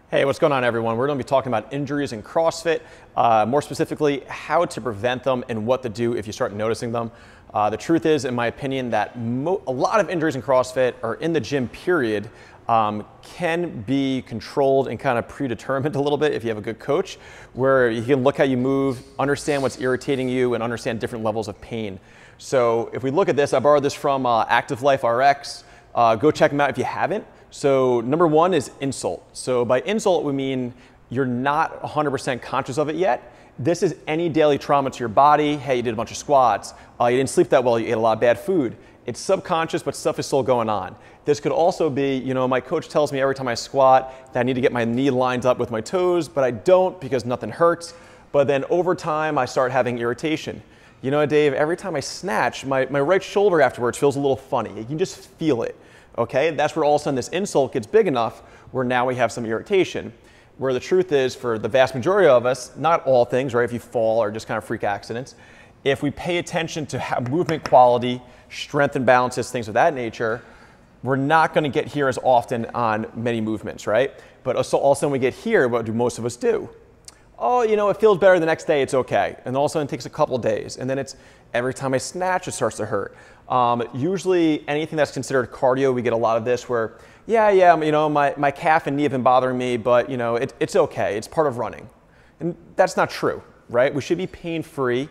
Hey, what's going on, everyone? We're going to be talking about injuries in CrossFit, more specifically, how to prevent them and what to do if you start noticing them. The truth is, in my opinion, that a lot of injuries in CrossFit or in the gym period can be controlled and kind of predetermined a little bit if you have a good coach, where you can look how you move, understand what's irritating you, and understand different levels of pain. So if we look at this, I borrowed this from Active Life RX. Go check them out if you haven't. So number one is insult. So by insult, we mean you're not 100% conscious of it yet. This is any daily trauma to your body. Hey, you did a bunch of squats. You didn't sleep that well. You ate a lot of bad food. It's subconscious, but stuff is still going on. This could also be, my coach tells me every time I squat that I need to get my knee lined up with my toes, but I don't because nothing hurts. But then over time, I start having irritation. You know, Dave, every time I snatch, my right shoulder afterwards feels a little funny. You can just feel it. Okay, that's where all of a sudden this insult gets big enough where now we have some irritation. Where the truth is, for the vast majority of us, not all things, right? If you fall or just kind of freak accidents, if we pay attention to movement quality, strength and balances, things of that nature, we're not going to get here as often on many movements, right? But also all of a sudden we get here, what do most of us do? Oh, it feels better the next day, it's okay. And all of a sudden it takes a couple days. And then it's every time I snatch, it starts to hurt. Usually anything that's considered cardio, we get a lot of this where, my calf and knee have been bothering me, but it's okay, it's part of running. And that's not true, right? We should be pain-free.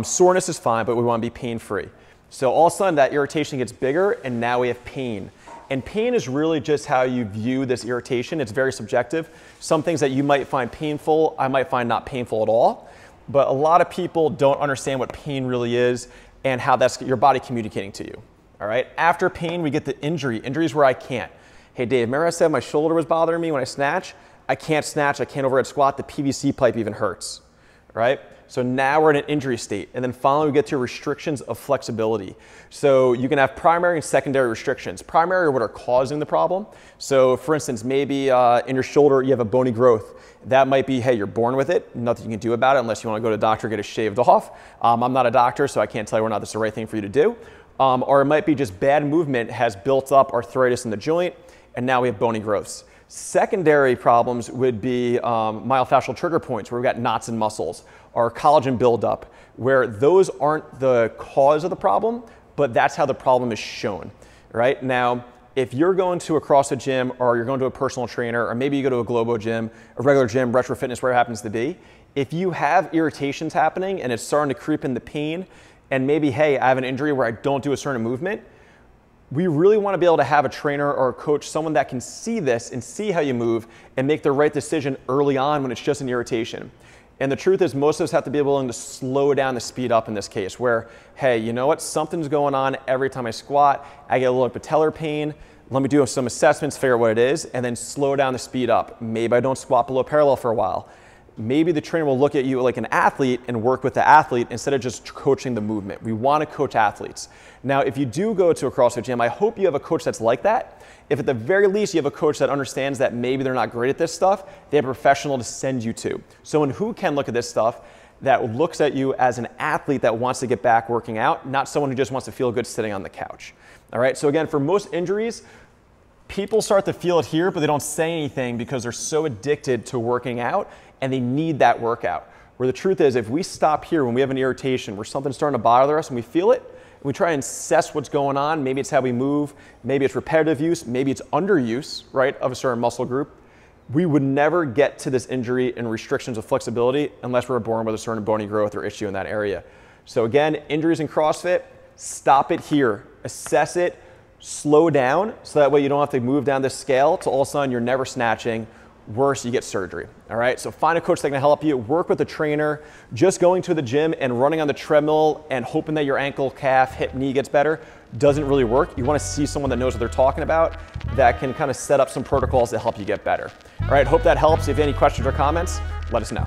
Soreness is fine, but we want to be pain-free. So all of a sudden that irritation gets bigger and now we have pain. And pain is really just how you view this irritation. It's very subjective. Some things that you might find painful, I might find not painful at all. But a lot of people don't understand what pain really is and how that's your body communicating to you. All right. After pain, we get the injury. Injuries where I can't. Hey, Dave, remember I said my shoulder was bothering me when I snatch? I can't snatch. I can't overhead squat. The PVC pipe even hurts. All right. So now we're in an injury state. And then finally, we get to restrictions of flexibility. So you can have primary and secondary restrictions. Primary are what are causing the problem. So for instance, maybe in your shoulder, you have a bony growth. That might be, hey, you're born with it. Nothing you can do about it unless you want to go to the doctor and get it shaved off. I'm not a doctor, so I can't tell you whether or not this is the right thing for you to do. Or it might be just bad movement has built up arthritis in the joint, and now we have bony growths. Secondary problems would be myofascial trigger points, where we've got knots in muscles, or collagen buildup, where those aren't the cause of the problem, but that's how the problem is shown, right? Now, if you're going to a CrossFit gym, or you're going to a personal trainer, or maybe you go to a Globo gym, a regular gym, Retro Fitness, where it happens to be, if you have irritations happening and it's starting to creep in the pain, and maybe, hey, I have an injury where I don't do a certain movement, we really want to be able to have a trainer or a coach, someone that can see this and see how you move and make the right decision early on when it's just an irritation. And the truth is, most of us have to be willing to slow down the speed up in this case, where, hey, you know what, something's going on every time I squat, I get a little patellar pain, let me do some assessments, figure out what it is, and then slow down the speed up. Maybe I don't squat below parallel for a while. Maybe the trainer will look at you like an athlete and work with the athlete instead of just coaching the movement. We want to coach athletes. Now, if you do go to a CrossFit gym, I hope you have a coach that's like that. If at the very least you have a coach that understands that maybe they're not great at this stuff, they have a professional to send you to. Someone who can look at this stuff, that looks at you as an athlete that wants to get back working out, not someone who just wants to feel good sitting on the couch. All right, so again, for most injuries, people start to feel it here, but they don't say anything because they're so addicted to working out and they need that workout. Where the truth is, if we stop here when we have an irritation, where something's starting to bother us and we feel it, and we try and assess what's going on, maybe it's how we move, maybe it's repetitive use, maybe it's underuse, right, of a certain muscle group, we would never get to this injury and restrictions of flexibility unless we were born with a certain bony growth or issue in that area. So again, injuries in CrossFit, stop it here, assess it, slow down, so that way you don't have to move down this scale to all of a sudden you're never snatching. Worse, you get surgery. All right, so find a coach that can help you, work with a trainer. Just going to the gym and running on the treadmill and hoping that your ankle, calf, hip, knee gets better doesn't really work. You want to see someone that knows what they're talking about, that can kind of set up some protocols to help you get better. All right, hope that helps. If you have any questions or comments, let us know.